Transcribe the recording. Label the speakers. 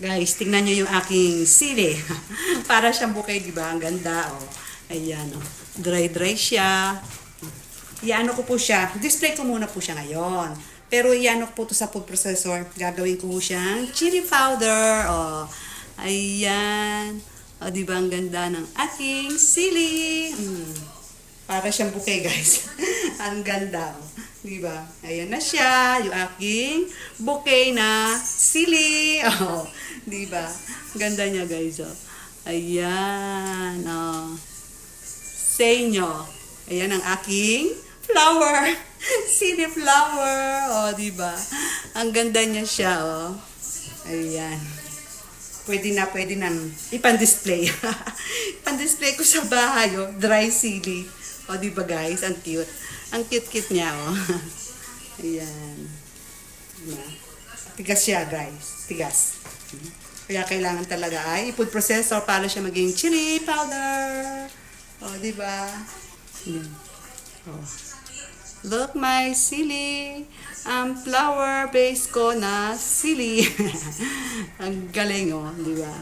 Speaker 1: Guys, tingnan nyo yung aking sili. Para siyang bouquet, di ba? Ang ganda, oh. Ayan, oh. Dry-dry siya. Iano ko po siya. Display ko muna po siya ngayon. Pero iano ko po to sa food processor. Gagawin ko po siyang chili powder. Oh. Ayan. O, di ba ang ganda ng aking sili? Para siyang bouquet, guys. Ang ganda, oh. Di ba? Ayan na siya, yung aking bouquet na sili. Oh, di ba? Ganda niya, guys, oh. Ayan, oh. Sa inyo. Ayan ang aking flower. Sili flower. Oh, di ba? Ang ganda niya siya, oh. Ayan. Pwede na ipan-display. Ipan-display ko sa bahay, oh. Dry sili. O, di ba guys? Ang cute. Ang cute-cute niya, oh. Ayan. Diba? Tigas siya, guys. Tigas. Kaya kailangan talaga ay food processor para siya maging chili powder. O, di ba? Ayan. Oh. Look, my sili. Flour base ko na sili. Ang galing, oh. Di ba?